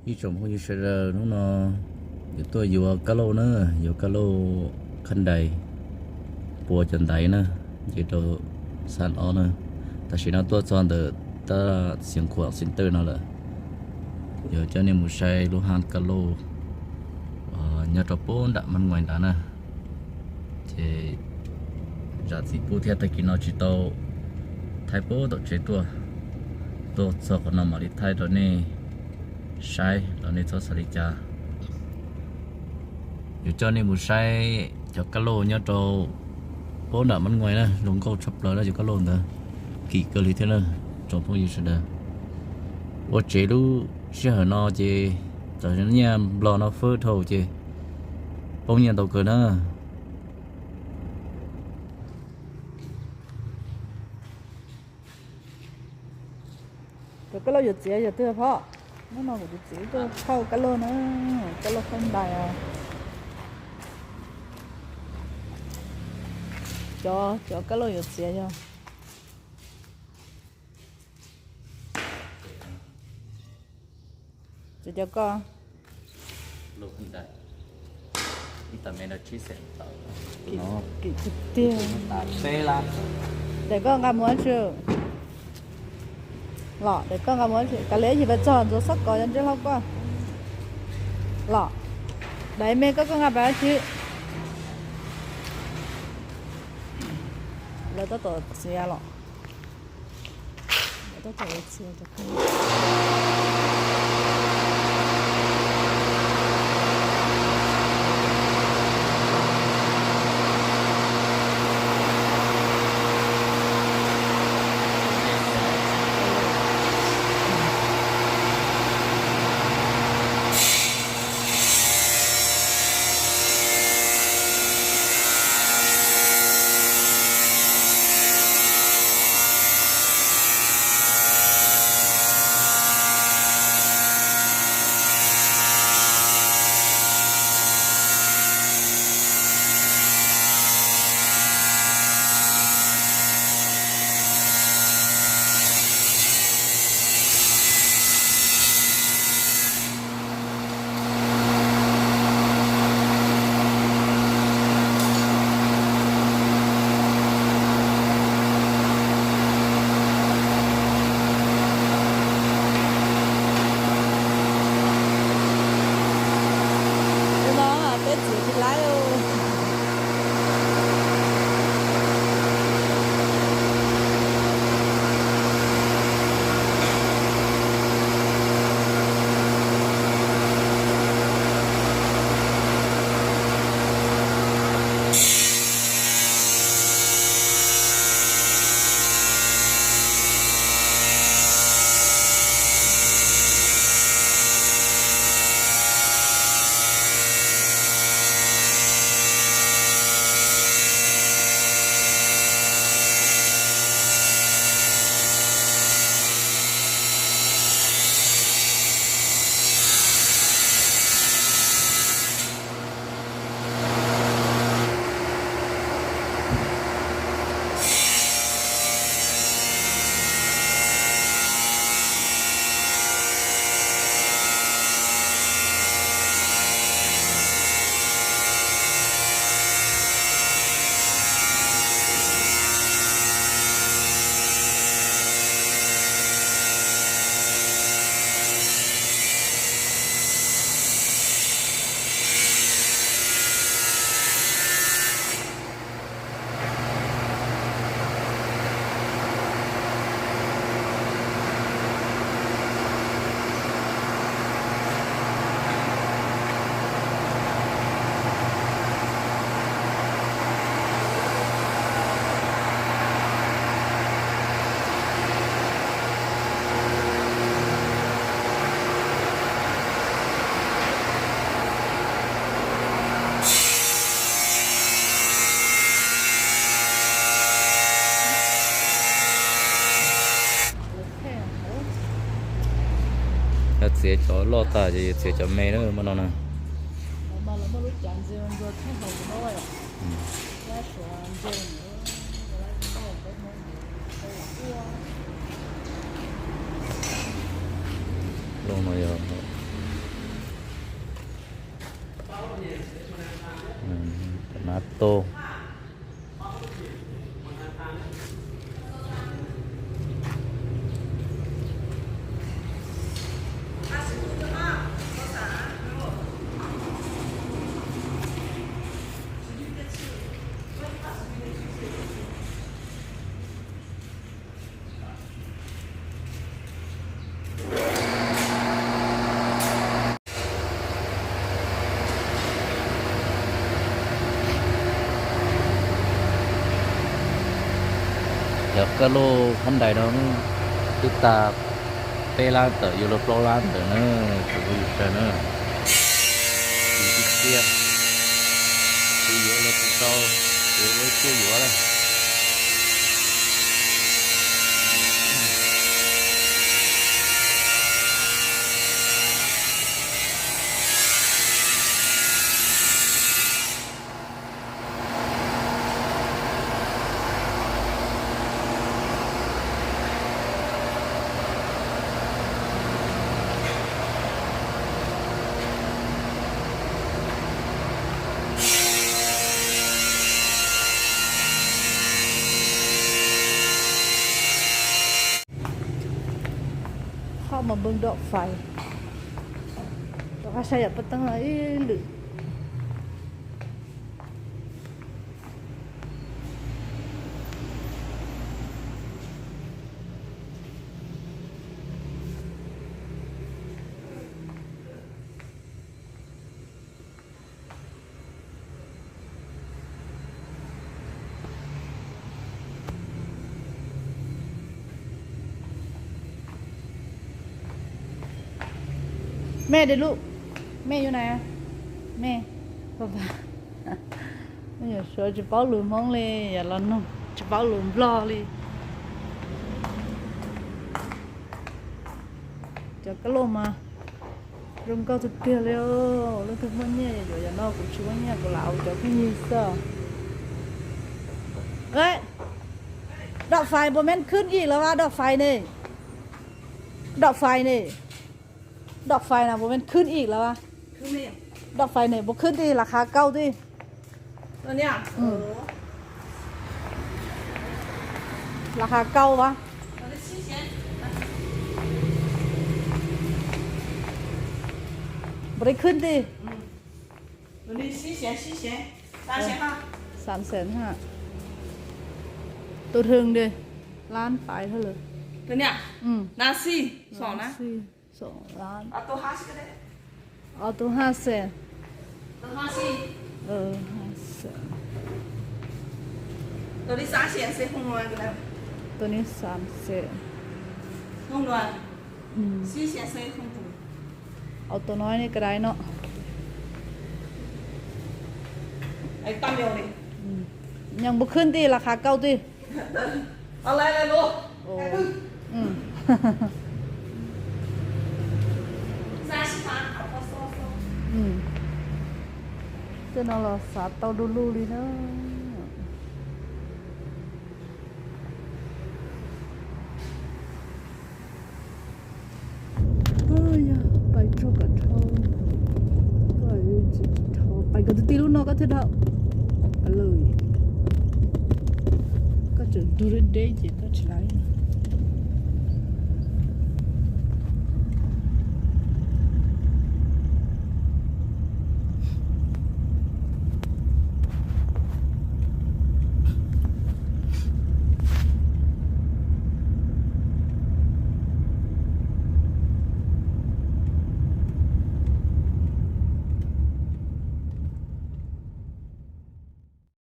一种会是的，侬呢有ตัวอยู่กะโลเนอะอยู่กะโลคันใดปัวจันไดเนอะอยู่ตัวสันอ้อเนอะแต่สินะตัวจอนเดอตาเสียงขวางเซ็นเตอร์นั่นแหละอยู่เจ้าเนี่ยมุชัยลูฮันกะโลnhà trọ bốn đãมันngoài đó nè thì giá trị bố theo tay kia nó chỉ tàu thay bố tổ chế tua sau còn nằm ở đi thay đó nè sai đó nè cho sari cha dù cho nên một sai cho cá lô nhà trọ bốn đãมันngoài nè lồng câu chập lỡ đó cho cá lô nữa kỳ cơ lý thế nè trong phong như thế đó bố chế lu sẽ hở nó chứ cho nên nhà lò nó phơi thầu chứ bông nhà tàu cờ đó cái lô giật dễ giật tưa phó nó mà giật dễ tôi khâu cái lô nữa cái lô không đài à cho cái lô giật dễ cho con lô không đại ít tầm này nó chia sẻ tao nó kỹ thực tiêu phê lắm để con gặp muốn chưa lọ để con gặp muốn chưa cái lẽ gì phải chọn rồi sắc có nhân chứ không qua lọ đấy mẹ con gặp bao chứ lấy tao tổ xe lọ lấy tao tổ xe cho con sẽ cho lo ta thì sẽ cho mẹ nữa mà nó nè mà nó mới lúc chán gì mà rồi không học nó vậy lá xoàn gì nữa lại nó không có món luôn mà giờ โตเดี๋ยวก็โลขั้นใดน้องติดตาเปลานเตออยู่รอบโลลานเตอเนอะถูกอยู่เตอเนอะดีที่เทียบดีเยอะเลยถูกต้องเยอะเลยเชื่ออยู่อะไรเข้ามาเบิ่งดอกไฟดอกอาชัยปะตั้งหรือ แม่เดี๋ยวลูกแม่อยู่ไหนอะแม่爸爸ไม่อยาก说จะเป้าหลุมห้องเลยอย่าร้อนน้องจะเป้าหลุมรอเลยจะก็ลงมารุมก็จะเกลียแล้วแล้วทุกวันเนี่ยอยู่อย่างนอกกูช่วยเนี่ยกูเหลาจะพี่ยี่เสื้อเอ้ยดอกไฟโบแมนขึ้นอีกแล้วว่าดอกไฟนี่ดอกไฟนี่ดอกไฟนะโบแมนขึ้นอีกแล้ววะ คือไม่อย่าง ดอกไฟเนี่ยบขึ้นที่ราคาเก้าที่ ตัวเนี้ย ราคาเก้าวะ ตัวนี้新鲜บได้ขึ้นที่ ตัวนี้新鲜3000哈350,000ตัวถึงดิล้านปลายเท่าเลย ตัวเนี้ยนาซีสองนะ 2 ล้าน เอาตัว50ก็ได้ เอาตัว500,000 ตัว50 500,000 ตัวนี้30ใส่红鸾ก็ได้ ตัวนี้300,000红鸾新鲜ใส่红鸾 เอาตัวน้อยนี่ก็ได้เนาะ ไอ้ตั้มเดียวเลย ยังบ่ขึ้นที่ราคาเก้าที่ เอาอะไรลูก โอ้อืม 30เอาพอโซ่ cho nó là sát tàu đu lu đi đó ôi da bay cho cả thâu bay chỉ thâu bay cái tí lúc nó có thế đâu cái lời có chừng đu đến đây chỉ có chỉ lại